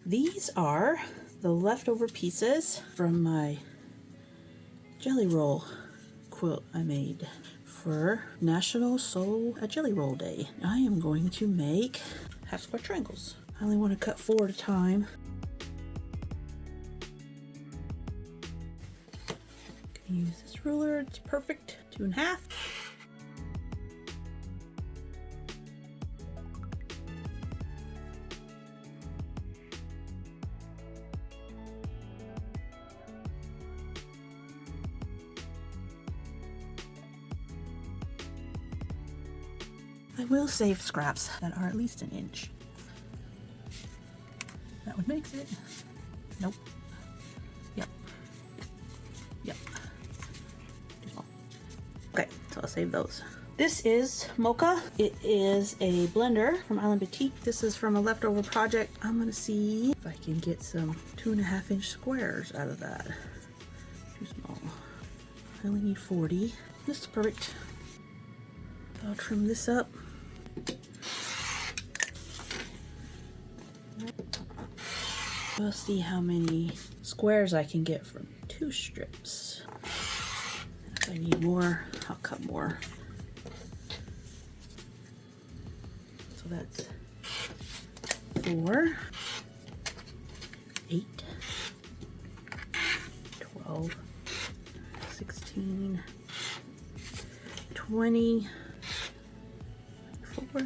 These are the leftover pieces from my jelly roll quilt I made for National Sew a Jelly Roll Day. I am going to make half square triangles. I only want to cut 4 at a time. Use this ruler, it's perfect. 2 1/2. I will save scraps that are at least an inch. That would make it. Nope. Yep. Yep. Too small. Okay, so I'll save those. This is Mocha. It is a blender from Island Boutique. This is from a leftover project. I'm gonna see if I can get some 2 1/2 inch squares out of that. Too small. I only need 40. This is perfect. I'll trim this up. We'll see how many squares I can get from 2 strips. If I need more, I'll cut more. So that's 4, 8, 12, 16, 20, 4.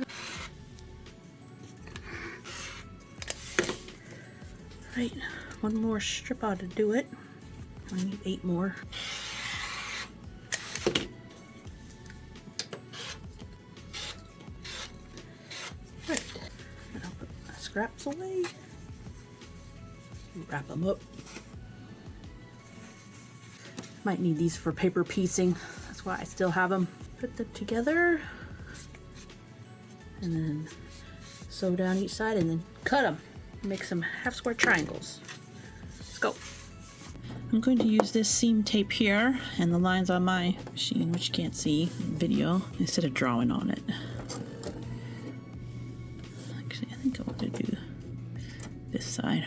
Right, 1 more strip ought to do it. I need 8 more. Right, and I'll put my scraps away. Wrap them up. Might need these for paper piecing. That's why I still have them. Put them together. And then sew down each side and then cut them. Make some half square triangles. Let's go. I'm going to use this seam tape here and the lines on my machine, which you can't see in video, instead of drawing on it. Actually, I think I want to do this side.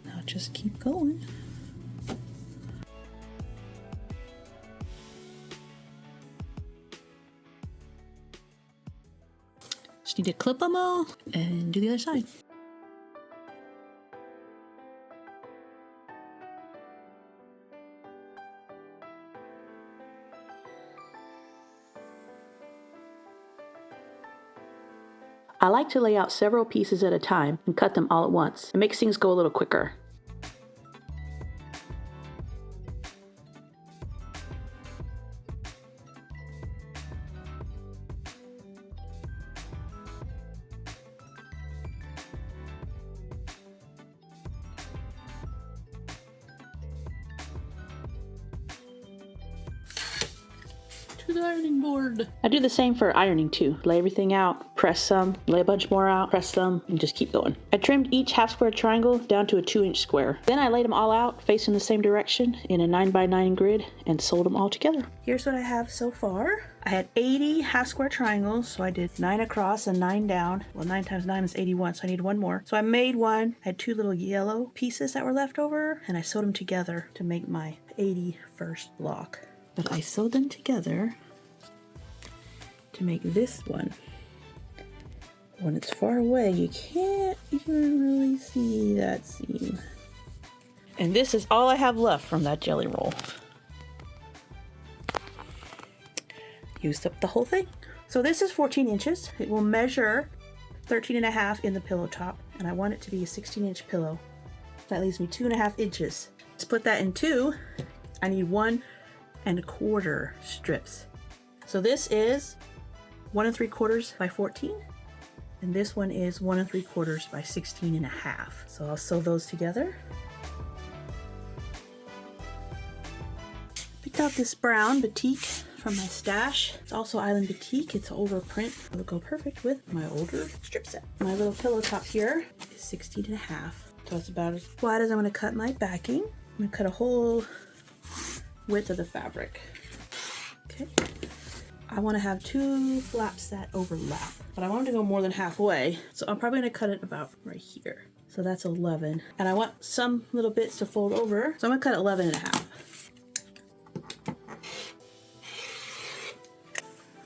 Now just keep going. Just need to clip them all and do the other side. I like to lay out several pieces at a time and cut them all at once. It makes things go a little quicker. To the ironing board. I do the same for ironing too. Lay everything out, press some, lay a bunch more out, press some, and just keep going. I trimmed each half square triangle down to a 2-inch square. Then I laid them all out facing the same direction in a 9x9 grid and sewed them all together. Here's what I have so far. I had 80 half square triangles, so I did 9 across and 9 down. Well, 9 times 9 is 81, so I need 1 more. So I made one. I had 2 little yellow pieces that were left over, and I sewed them together to make my 81st block. But I sewed them together to make this one. When it's far away, you can't even really see that seam. And this is all I have left from that jelly roll. Used up the whole thing. So this is 14 inches. It will measure 13.5 in the pillow top, and I want it to be a 16-inch pillow. That leaves me 2.5 inches. To put that in 2, I need 1 1/4 strips. So this is 1 3/4 by 14, and this one is 1 3/4 by 16.5. So I'll sew those together. Picked out this brown batik from my stash. It's also Island Boutique. It's overprint. It'll go perfect with my older strip set. My little pillow top here is 16.5. So it's about as wide as I'm going to cut my backing. I'm going to cut a whole width of the fabric. Okay. I want to have 2 flaps that overlap, but I want them to go more than halfway. So I'm probably going to cut it about right here. So that's 11. And I want some little bits to fold over. So I'm going to cut 11 and a half.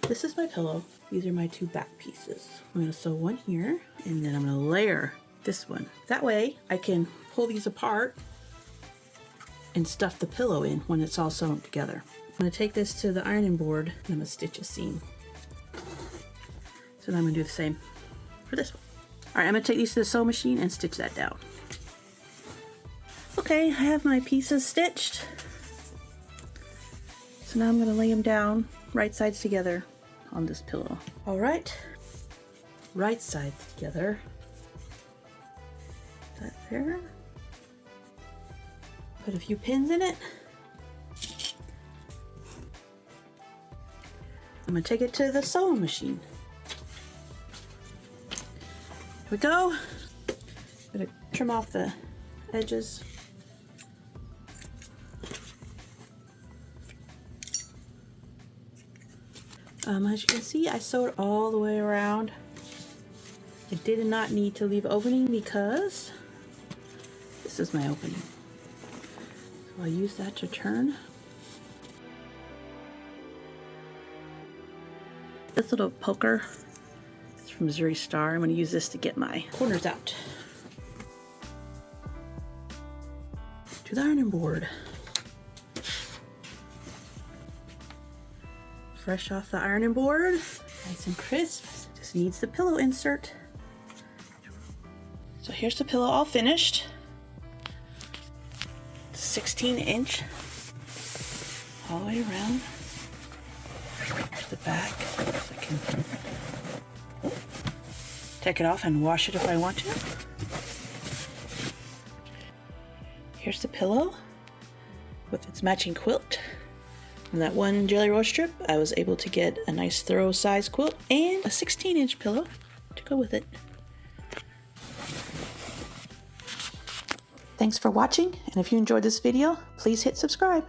This is my pillow. These are my 2 back pieces. I'm going to sew one here, and then I'm going to layer this one. That way I can pull these apart and stuff the pillow in when it's all sewn together. I'm going to take this to the ironing board and I'm going to stitch a seam. So then I'm going to do the same for this one. All right, I'm going to take these to the sewing machine and stitch that down. Okay, I have my pieces stitched. So now I'm going to lay them down right sides together on this pillow. All right, right sides together. That there. Put a few pins in it. I'm gonna take it to the sewing machine. Here we go. I'm gonna trim off the edges. As you can see, I sewed all the way around. I did not need to leave opening because this is my opening. So I'll use that to turn. This little poker is from Zuri Star. I'm going to use this to get my corners out. To the ironing board. Fresh off the ironing board, nice and crisp. Just needs the pillow insert. So here's the pillow all finished. 16-inch all the way around. Here's the back. So I can take it off and wash it if I want to. Here's the pillow with its matching quilt. From that one Jelly Roll strip, I was able to get a nice throw size quilt and a 16-inch pillow to go with it. Thanks for watching, and if you enjoyed this video, please hit subscribe.